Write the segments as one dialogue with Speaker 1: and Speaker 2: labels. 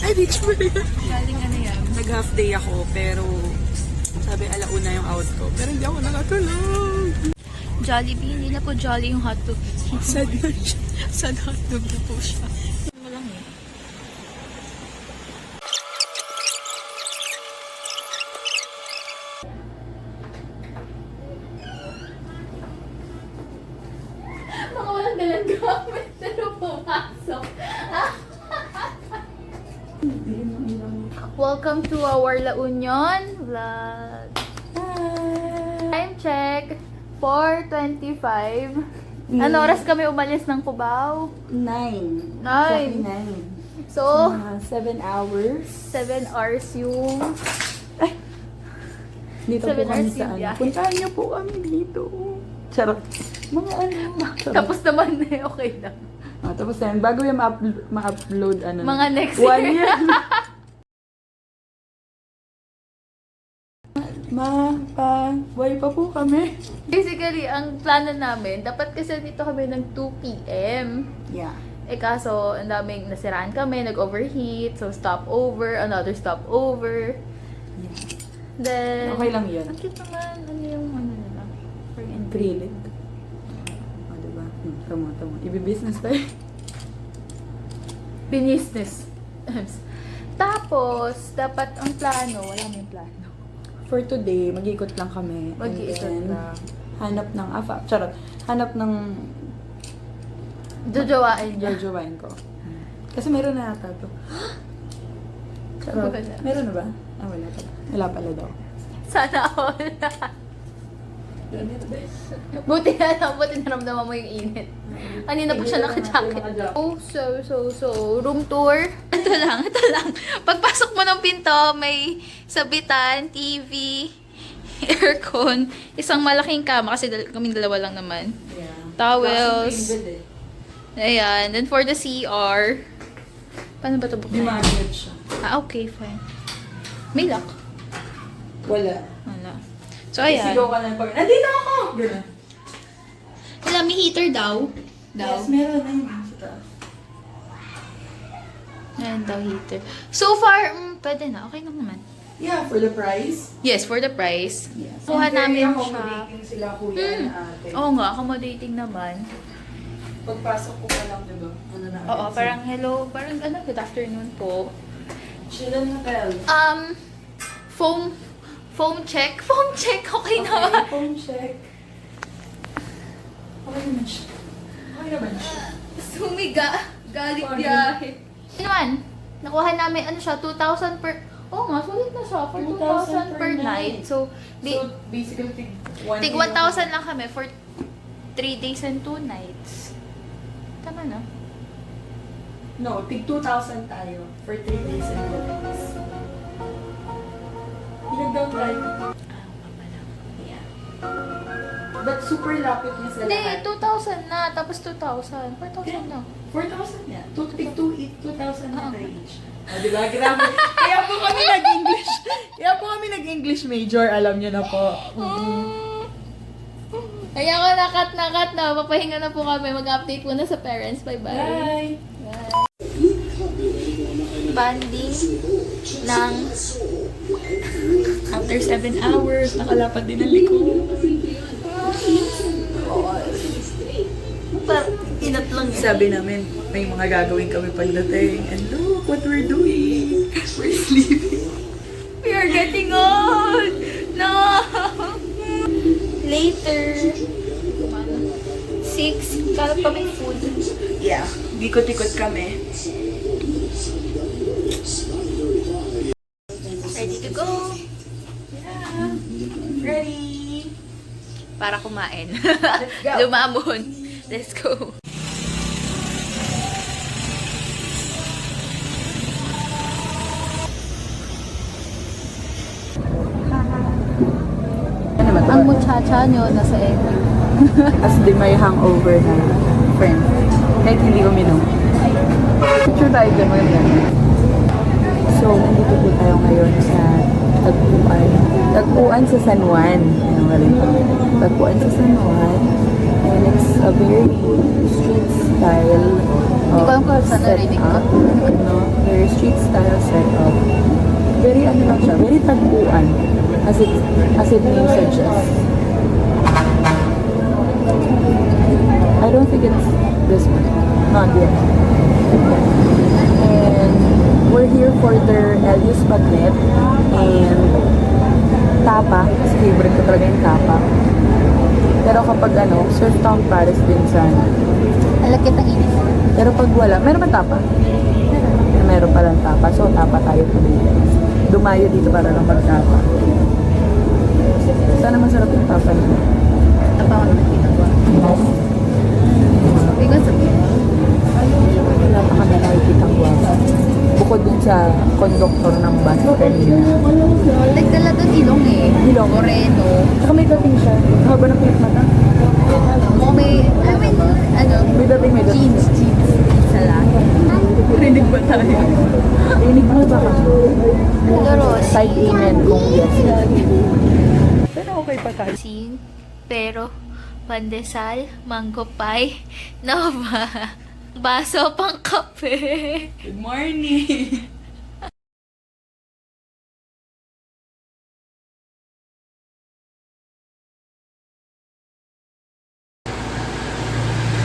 Speaker 1: Ay, beach mo na yan.
Speaker 2: Galing ano yan?
Speaker 1: Nag-half day ako, pero sabi alauna yung out ko. Pero hindi ako nakatulog.
Speaker 2: Jollibee, hindi na po jolly yung hotdog.
Speaker 1: Sad na siya.
Speaker 2: Sad hotdog na po siya. Ano lang eh. Mga walang dalang gamit, pero pumasok. Welcome to our La Union vlog. Time check, 4:25. Ano oras kami umalis ng Cubao?
Speaker 1: 9.
Speaker 2: 9.
Speaker 1: 9.
Speaker 2: So,
Speaker 1: 7 hours.
Speaker 2: 7 hours yung...
Speaker 1: Dito po
Speaker 2: 7
Speaker 1: kami
Speaker 2: hours
Speaker 1: sa
Speaker 2: yung
Speaker 1: ano.
Speaker 2: biyahe.
Speaker 1: Puntahan niyo po kami dito. Charot. Mga ano. Charot.
Speaker 2: Tapos naman eh, okay lang.
Speaker 1: Tapos yan, bago yung ma-upload, ano.
Speaker 2: Mga next
Speaker 1: 1
Speaker 2: year.
Speaker 1: year. Buhay pa po kami.
Speaker 2: Basically, ang plano namin, dapat kasi dito kami ng 2 p.m.
Speaker 1: Yeah.
Speaker 2: Eh kaso, ang daming nasiraan kami, nag-overheat, so stopover, another stopover.
Speaker 1: Yeah.
Speaker 2: Then,
Speaker 1: Okay lang yun.
Speaker 2: ang cute naman, ano yung ano nila?
Speaker 1: Grilling. Diba? Tama. Ibi-business tayo.
Speaker 2: Business. Tapos, dapat ang plano, wala may plano.
Speaker 1: For today, mag-iikot lang kami.
Speaker 2: Mag-iikot
Speaker 1: And then,
Speaker 2: lang.
Speaker 1: Hanap ng, charot. Hanap ng
Speaker 2: Jojowain niya.
Speaker 1: jojowain ko. Kasi meron na yata to. Charot.
Speaker 2: Wala.
Speaker 1: Meron na ba? Wala pala. Wala pala daw.
Speaker 2: Sana all. Buti naramdaman mo yung init. Kanina pa siya naka-jacket. So, room tour. Ito lang. Pagpasok mo ng pinto, may sabitan, TV, aircon, isang malaking kama, kasi kaming dalawa lang naman.
Speaker 1: Yeah.
Speaker 2: Towels. Ayan. Then for the CR, paano ba ito
Speaker 1: Di
Speaker 2: buksan?
Speaker 1: magnet siya.
Speaker 2: Okay, fine. May lock.
Speaker 1: Wala.
Speaker 2: Wala. So, ayan.
Speaker 1: Isigaw ka lang pag, nandito ako! Gano'n.
Speaker 2: Wala, may heater daw.
Speaker 1: Yes, meron na yun.
Speaker 2: Ayan daw, heater. So far, pwede na. Okay lang naman.
Speaker 1: Yeah, for the price.
Speaker 2: Yes, for the price.
Speaker 1: Yes.
Speaker 2: Kuha namin siya.
Speaker 1: accommodating sila kuya na ate.
Speaker 2: Oo nga, accommodating naman.
Speaker 1: Pagpasok ko pa lang, diba? Ano na
Speaker 2: Oo, parang hello, parang ano, good afternoon po.
Speaker 1: Chill hotel.
Speaker 2: Phone check, okay naman.
Speaker 1: Phone check. Okay naman siya.
Speaker 2: Sumiga, galing biyahe. Ano naman, nakuha namin, ano siya, 2,000 per, nga, sulit na siya, for 2,000 per night. So,
Speaker 1: So, basically,
Speaker 2: tig 1,000 lang kami for 3 days and 2 nights. Tama na?
Speaker 1: No, tig 2,000 tayo for 3 days and 2 nights. Pinag-down tayo. Yeah. But super lapit niya sa
Speaker 2: Hindi,
Speaker 1: lahat.
Speaker 2: 2,000 na, tapos 2,000. 4,000 na.
Speaker 1: 4,000 yan. Tig 2,000 na tayo each. Diba? Grabe. Kaya po kami nag-English major, alam niyo na po.
Speaker 2: Kaya ko nakat na. Papahinga na po kami. Mag-update muna sa parents. Bye-bye.
Speaker 1: Bye!
Speaker 2: Bye. banding ng
Speaker 1: After 7 hours, nakalapad din ang likod.
Speaker 2: inat lang.
Speaker 1: Sabi namin, may mga gagawin kami pagdating. And look what we're doing. We're sleeping.
Speaker 2: We are getting old! No! Later. 6. Kala pa may food.
Speaker 1: Yeah, ikot-ikot kami.
Speaker 2: Ready to go?
Speaker 1: Yeah. Ready?
Speaker 2: Para kumain.
Speaker 1: Let's go.
Speaker 2: Lumamon. Let's go. Ang muchacha nyo nasa MU.
Speaker 1: As di may hangover na friend. Kahit hindi uminom. Picture tayo din mga So, nandito po tayo ngayon sa Tagpuan. Tagpuan sa San Juan. Ayan, galing pa. Tagpuan sa San Juan. And it's a very street style
Speaker 2: Hindi ko alam kung saan narinig ko.
Speaker 1: Very street style setup. Very ano lang siya, very tagpuan. As it name suggests. I don't think it's this one. Not yet. And we're here for their Elius Bagnet and tapa. Kasi favorite ko talaga yung tapa. Pero kapag surf town Paris din sana.
Speaker 2: Alakit ang init.
Speaker 1: Pero pag wala, meron ba tapa? Meron palang tapa. So tapa tayo tuloy. Dumayo dito para lang magtapa. Sana masarap yung tapa nila.
Speaker 2: Tapa ako nakikita ko. Tingnan sa
Speaker 1: Wala pa kami nakikitang guwapa. Bukod dun sa conductor ng bus kanina.
Speaker 2: Nagdala doon ilong eh.
Speaker 1: Ilong?
Speaker 2: Moreno.
Speaker 1: Saka may dating siya. Haba ng clip mata.
Speaker 2: Mo may,
Speaker 1: May dating
Speaker 2: jeans. Sa lahat.
Speaker 1: Rinig ba tayo? Rinig mo ba ka?
Speaker 2: Siguro,
Speaker 1: Type amen kung yes. Pero okay pa tayo.
Speaker 2: sin, pero, pandesal, mango pie, nova, baso pang kape.
Speaker 1: Good morning!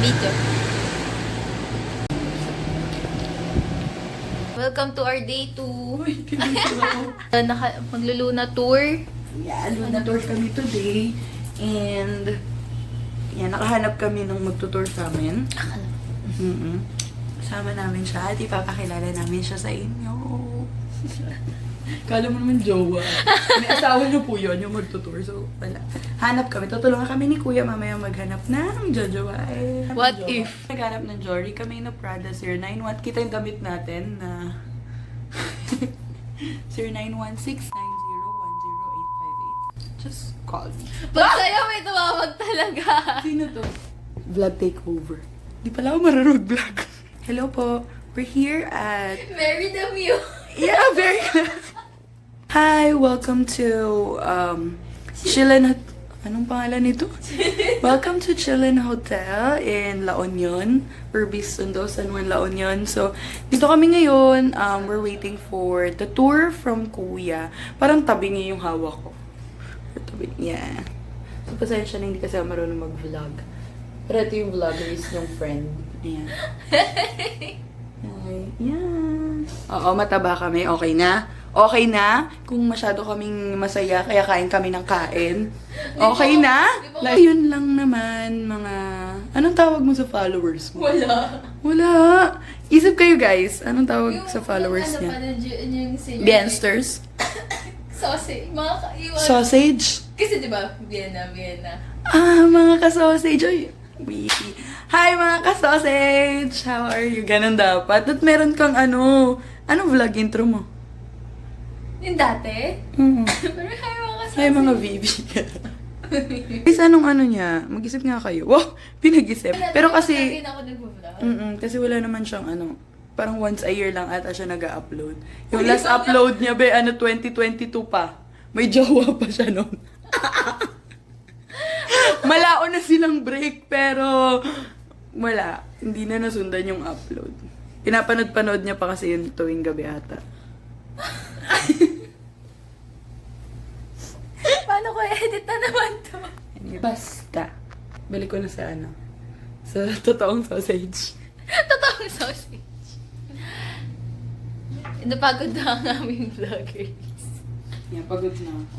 Speaker 2: Video. Welcome to our day 2. Magluluna tour.
Speaker 1: Yeah, Luna tour kami today. And, yan, nakahanap kami ng magtutour sa amin. Kasama namin siya at ipapakilala namin siya sa inyo. Kala mo naman jowa. May asawa na po yun, yung magtutour. So, wala. Hanap kami. Tutulungan kami ni Kuya mamaya maghanap ng jojowa.
Speaker 2: What if?
Speaker 1: Naghanap ng jewelry kami na Prada 091. Kita yung damit natin na 0916901088. Just call me.
Speaker 2: Pag sa'yo may tumawag talaga.
Speaker 1: Sino to? Vlog takeover. Di pala ako marunong vlog. Hello po. We're here at...
Speaker 2: Marry the Mew.
Speaker 1: Yeah, very good. Hi, welcome to Chillin... Anong pangalan nito? Welcome to Chillin Hotel in La Union. Urbis Sundo, San Juan, La Union. So, dito kami ngayon. We're waiting for the tour from Kuya. Parang tabi niya yung hawak ko. Tabi, yeah. So, pasensya na hindi kasi ako marunong mag-vlog. Pero ito yung vloggerist yung friend. Ayan. Hi. Yeah. Oo, mataba kami. Okay na? Okay na? Kung masyado kaming masaya, kaya kain kami ng kain. Okay na? Like, yun lang naman, mga... Anong tawag mo sa followers mo?
Speaker 2: Wala.
Speaker 1: Wala. Isip kayo, guys. Anong tawag sa followers niya?
Speaker 2: Yung senior.
Speaker 1: Biensters?
Speaker 2: Sausage. Mga
Speaker 1: Sausage?
Speaker 2: Kasi diba, Vienna.
Speaker 1: Ah, mga ka-sausage. Ay, witty. Hi, mga ka-sausage! How are you? Ganun dapat. At meron kang anong vlog intro mo?
Speaker 2: Yung dati? Pero hi mga kasama.
Speaker 1: Hi, mga VB. Guys, anong niya? Mag-isip nga kayo. Wow, pinag-isip. Pero kasi...
Speaker 2: Lagi na ako nag-vlog.
Speaker 1: kasi wala naman siyang parang once a year lang ata siya nag-upload. Yung last upload niya, 2022 pa. May jowa pa siya noon. Malao na silang break, pero wala. Hindi na nasundan yung upload. Pinapanood-panood niya pa kasi yun tuwing gabi ata.
Speaker 2: Paano ko edit na naman to?
Speaker 1: Basta. Balik ko na sa ano. Sa totoong sausage.
Speaker 2: Totoong sausage. Napagod na ang aming vloggers.
Speaker 1: Yan, pagod na ako.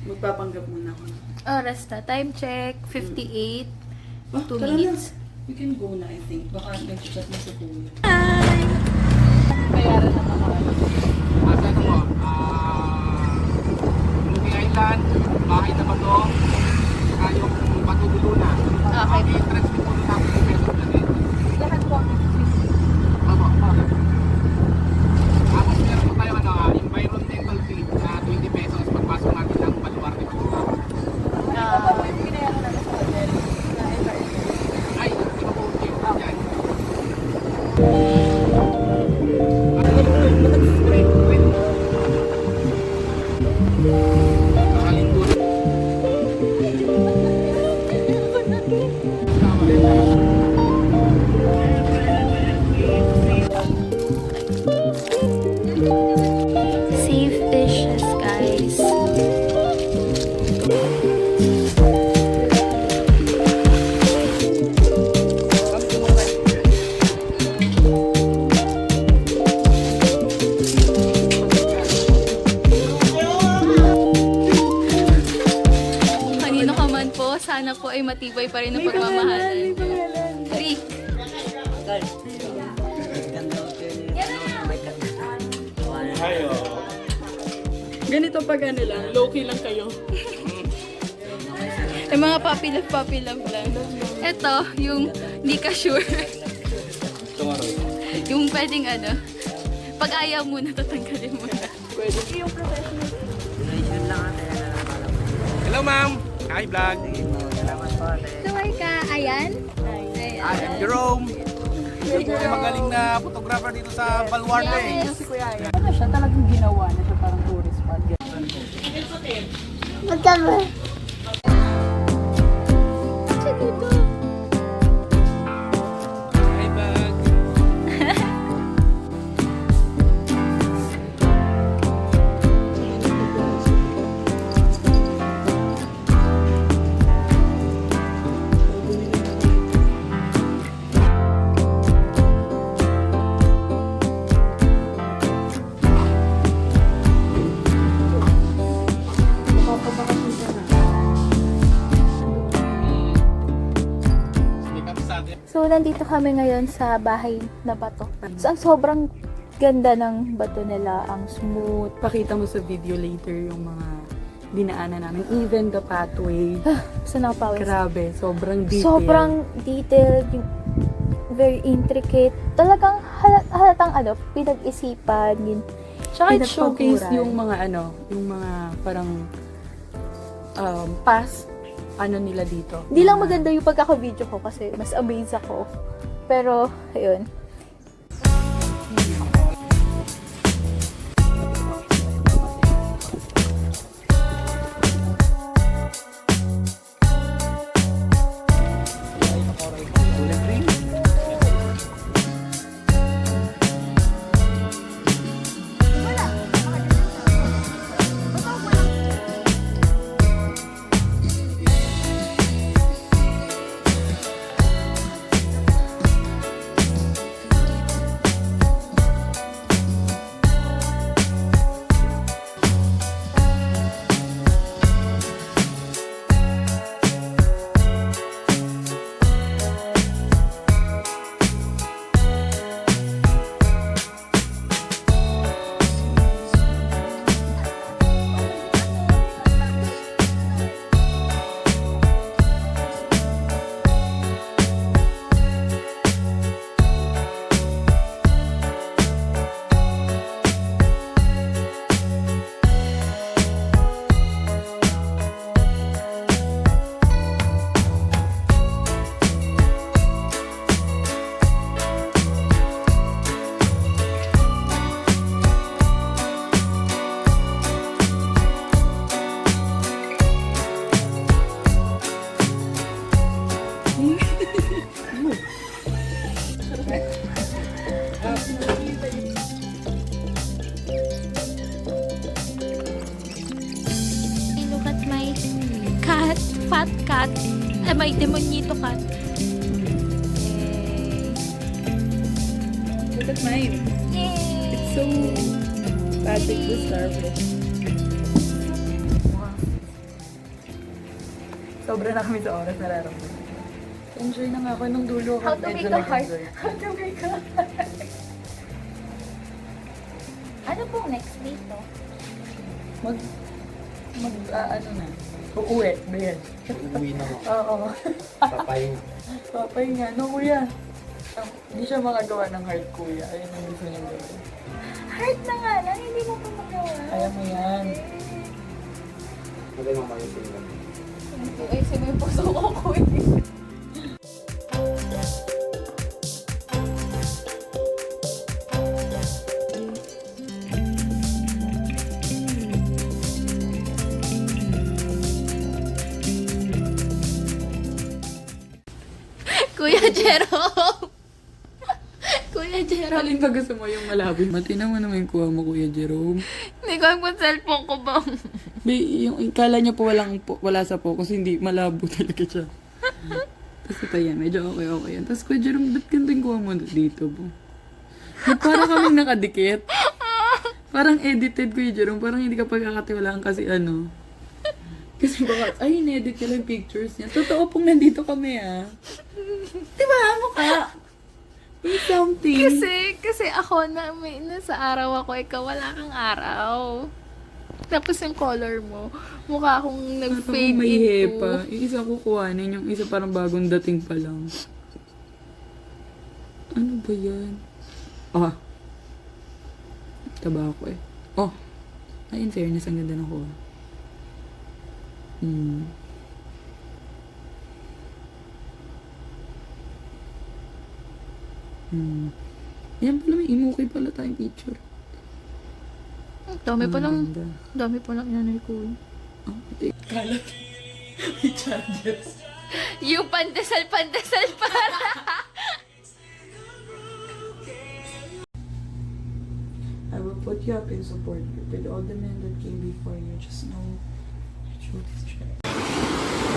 Speaker 1: Magpapanggap muna ako.
Speaker 2: Oras na. Time check. 58.
Speaker 1: Oh,
Speaker 2: 2
Speaker 1: tara
Speaker 2: minutes.
Speaker 1: na. We can go na, I think. Baka nag-chat na sa kuya.
Speaker 2: Hi! Bayaran na naman.
Speaker 3: Asa ano mo? Lucky Island, bahay na bato, saka yung Bato Buluna.
Speaker 2: Okay.
Speaker 3: I-transmit mo sa 50 pesos na din.
Speaker 2: Lahat po.
Speaker 3: Opo. Tapos meron po tayo environmental fee na 20 pesos pagpasok natin ng Baluarte po. Ay, di ba po dyan?
Speaker 2: Safe fishes, guys. Kanino ka man po, sana po ay matibay pa rin ang pagmamahalan. Rick.
Speaker 1: Ganito pag ano lang, low-key lang kayo.
Speaker 2: Yung mga puppy love lang. Ito, yung hindi ka sure. Yung pwedeng ano, pag ayaw mo na, tatanggalin mo na.
Speaker 1: Pwede.
Speaker 3: Hello ma'am! Hi vlog!
Speaker 2: Kaway ka, ayan?
Speaker 3: Hi, I'm Jerome! Ito ay magaling na photographer dito sa Baluarte.
Speaker 2: Yes.
Speaker 1: Ano siya, talagang ginawa na siya parang tourist spot.
Speaker 2: Siya dito.
Speaker 3: Hi vlog!
Speaker 2: So, nandito kami ngayon sa bahay na bato. So, ang sobrang ganda ng bato nila. Ang smooth.
Speaker 1: Pakita mo sa video later yung mga dinaanan namin. Even the pathway.
Speaker 2: So, nakapawis.
Speaker 1: Grabe, sobrang detail.
Speaker 2: Sobrang detailed. Yung very intricate. Talagang halatang ano, pinag-isipan. Yun.
Speaker 1: Tsaka it showcase
Speaker 2: pinagpaguran.
Speaker 1: yung mga ano, yung mga parang past ano nila dito.
Speaker 2: Hindi lang maganda yung pagkaka-video ko kasi mas amazed ako. Pero, ayun. cat. May demonito cat.
Speaker 1: Look at mine.
Speaker 2: Yay!
Speaker 1: It's so Patrick the Starfish. Sobra na kami sa oras nararamdaman. Enjoy na nga ako nung dulo.
Speaker 2: How to make a heart.
Speaker 1: How to make a heart.
Speaker 2: Ano pong next dito?
Speaker 1: Ano na. Uuwi, Ben.
Speaker 3: Uwi na ako.
Speaker 1: Oo.
Speaker 3: Papayin.
Speaker 1: Papay nga. No, kuya. Hindi siya makagawa ng heart, kuya. Ayun ang gusto niya gawin.
Speaker 2: Heart na nga lang, hindi mo pa magawa.
Speaker 1: Kaya mo yan.
Speaker 3: Magay mo malusin lang.
Speaker 2: Ay, mo yung puso ko, kuya. Kuya Jerome! Kuya Jerome!
Speaker 1: Alin ba gusto mo yung malabo? Matina mo naman yung kuha mo, Kuya Jerome.
Speaker 2: Hindi ko alam kung cellphone ko ba.
Speaker 1: Yung kala niya po wala sa focus, hindi malabo talaga siya. Tapos ito yan, medyo okay yan. Tapos Kuya Jerome, ba't ganito yung kuha mo dito po? Parang kaming nakadikit. Parang edited, Kuya Jerome. Parang hindi ka pagkakatiwalaan kasi ano. Kasi baka, ay, in-edit nila yung pictures niya. Totoo pong nandito kami, ah. Diba, mukha? May something.
Speaker 2: Kasi ako nasa araw ako, ikaw wala kang araw. Tapos yung color mo, mukha akong nag-fade
Speaker 1: May
Speaker 2: into.
Speaker 1: hepa. Yung isa kukuhanin, yung isa parang bagong dating pa lang. Ano ba yan? Ah. Tabako eh. Oh. Ay, in fairness, ang ganda ng kuha. Yan pala, may emoji pala tayong picture.
Speaker 2: Dami pa lang,
Speaker 1: Ganda.
Speaker 2: dami pa lang inanay ko.
Speaker 1: Oh, ito. Kalat. May charges.
Speaker 2: Yung pandesal para.
Speaker 1: I will put you up in support with all the men that came before you. Just know the truth is true.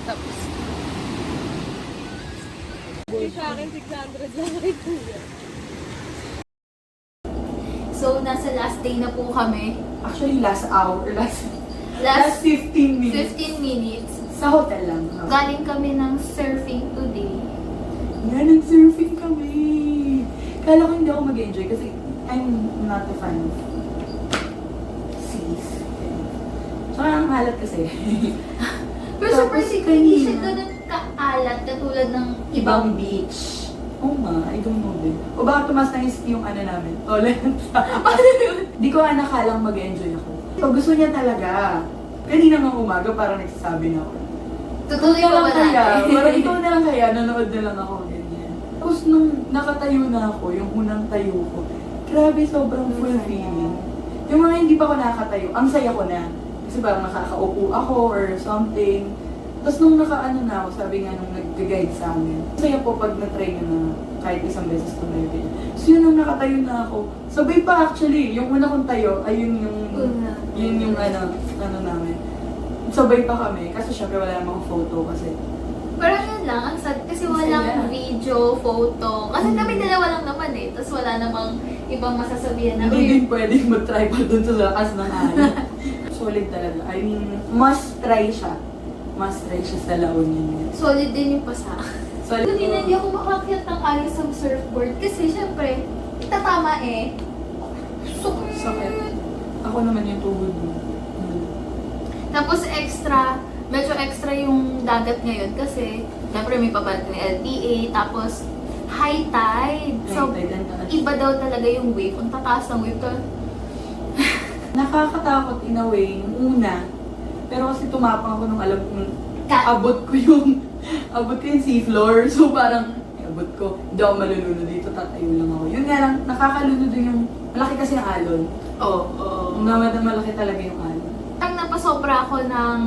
Speaker 2: Tapos, so, nasa last day na po kami.
Speaker 1: Actually, last hour, last
Speaker 2: Last
Speaker 1: 15 minutes.
Speaker 2: 15 minutes.
Speaker 1: Sa hotel lang.
Speaker 2: Galing kami ng surfing today.
Speaker 1: Yan, surfing kami. Kala ko hindi ako mag-enjoy kasi I'm not a fan of seas. Tsaka ang halat kasi.
Speaker 2: Pero
Speaker 1: Tapos
Speaker 2: surprisingly, hindi siya
Speaker 1: kanina,
Speaker 2: ganun kaalat katulad ng
Speaker 1: ibang beach. Oh ma, I don't know din. O baka tumas na yung ano namin, tolerance. Di ko nga nakalang mag-enjoy ako. Pag gusto niya talaga, kanina nga umaga parang nagsasabi na ako.
Speaker 2: Tutuloy
Speaker 1: Ikaw
Speaker 2: pa ba
Speaker 1: lang kaya,
Speaker 2: natin?
Speaker 1: parang ikaw na lang kaya, nanood na lang ako ganyan. Tapos nung nakatayo na ako, yung unang tayo ko, grabe sobrang fulfilling. Yung mga hindi pa ako nakakatayo, ang saya ko na. Kasi parang nakakaupo ako or something. Tapos nung nakaano na ako, sabi nga nung nag-guide sa amin, saya po pag na-try nyo na kahit isang beses tumayo din. So yun nung nakatayo na ako, sabay pa actually, yung una kong tayo, ay yun yung ano namin. Sabay pa kami, kasi syempre wala namang photo kasi.
Speaker 2: Pero yun lang, ang sad kasi
Speaker 1: Ang
Speaker 2: walang
Speaker 1: saya.
Speaker 2: video, photo. Kasi kami dalawa lang naman eh. Tapos wala namang ibang masasabihan na,
Speaker 1: Hindi
Speaker 2: "Uy,
Speaker 1: din pwedeng mag-tripod dun sa lakas ng alon. Solid talaga. I mean, must try siya. Must try siya sa La Union.
Speaker 2: solid din yung pasa."
Speaker 1: Solid.
Speaker 2: Kanina hindi ako makakyat ng ayos sa surfboard kasi syempre, itatama eh.
Speaker 1: Sakit. Ako naman yung tuhod mo.
Speaker 2: Tapos medyo extra yung dagat ngayon kasi syempre may pabalik ng LTA, tapos high tide. So,
Speaker 1: High tide, ang taas.
Speaker 2: iba daw talaga yung wave. Ang tataas ng wave.
Speaker 1: Nakakatakot in a way, yung una. Pero kasi tumapang ako nung alam kong
Speaker 2: Ka-
Speaker 1: abot ko yung seafloor. So parang, abot ko, hindi ako malulunod dito, tatayo lang ako. Yun nga lang, nakakalunod yung, malaki kasi ang alon.
Speaker 2: Oo.
Speaker 1: Malaki talaga yung alon.
Speaker 2: Ang napasobra ako ng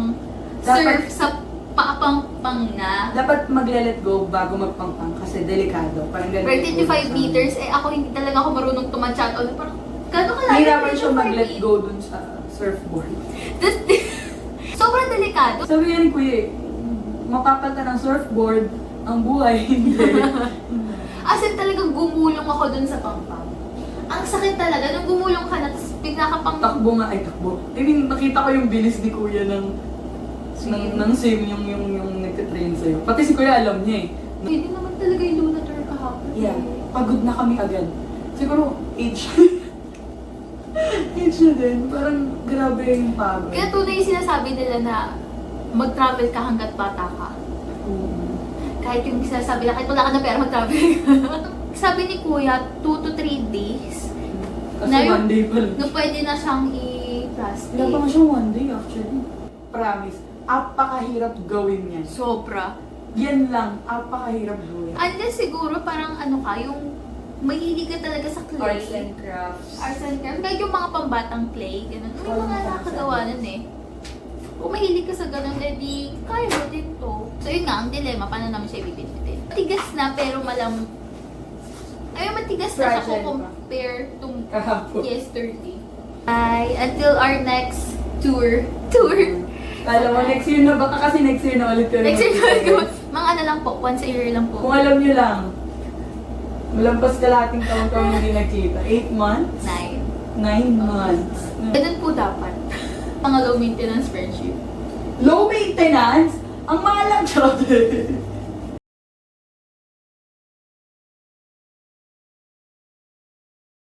Speaker 1: Dapat-
Speaker 2: surf sa paa pa pang-pang na.
Speaker 1: Dapat magle-let go bago magpangpang kasi delikado. Parang ganun.
Speaker 2: 35 meters, eh ako hindi talaga ako marunong tumatsyat. O parang, gano'n ka lang?
Speaker 1: Hirapan siya mag-let go dun sa surfboard.
Speaker 2: Tapos, sobrang delikado.
Speaker 1: Sabi nga ni Kuya, mapapal ka ng surfboard, ang buhay hindi.
Speaker 2: As in talagang gumulong ako dun sa pangpang. Ang sakit talaga, nung gumulong ka na, tapos bigla ka pang...
Speaker 1: Takbo nga, ay takbo. I mean, nakita ko yung bilis ni Kuya ng swim yung nagtitrain sa'yo. Pati si Kuya alam niya eh.
Speaker 2: Hindi naman talaga yung Luna Tour kahapon.
Speaker 1: Yeah, pagod na kami agad. Siguro, age. Age na din. Parang grabe yung pagod.
Speaker 2: Kaya tunay yung sinasabi nila na mag-travel ka hanggat bata ka. Kahit yung sinasabi na kahit wala ka na pera, mag-travel ka. Sabi ni Kuya, 2 to 3 days.
Speaker 1: Kasi
Speaker 2: Na
Speaker 1: one day pa lang.
Speaker 2: No, pwede na siyang i-plastic.
Speaker 1: Wala pa nga siyang one day actually. Promise. Apakahirap gawin yan.
Speaker 2: Sobra.
Speaker 1: Yan lang. Apakahirap gawin.
Speaker 2: Unless siguro parang ano ka, yung mahilig ka talaga sa clay.
Speaker 1: Arts and crafts.
Speaker 2: Arts and crafts. Kahit yung mga pambatang clay, ganun. May mga nakakagawa nun eh. Kung mahilig ka sa ganun, edi kaya mo din to. So yun nga, ang dilemma, paano namin siya ibibintin? Matigas na, pero ay, matigas na siya
Speaker 1: Fragile
Speaker 2: kung
Speaker 1: pa.
Speaker 2: compare to
Speaker 1: Kahapon.
Speaker 2: yesterday. Bye! Until our next tour.
Speaker 1: Kala mo next year na, baka kasi next year na ulit yun.
Speaker 2: Next year na mga ano lang po, once a year lang
Speaker 1: Kung
Speaker 2: po.
Speaker 1: alam nyo lang, malampas kalahating taon kami hindi nagkita. 8 months?
Speaker 2: 9.
Speaker 1: 9 months.
Speaker 2: Ganun po dapat. Mga low maintenance friendship.
Speaker 1: Low maintenance? Ang mahal lang, charot.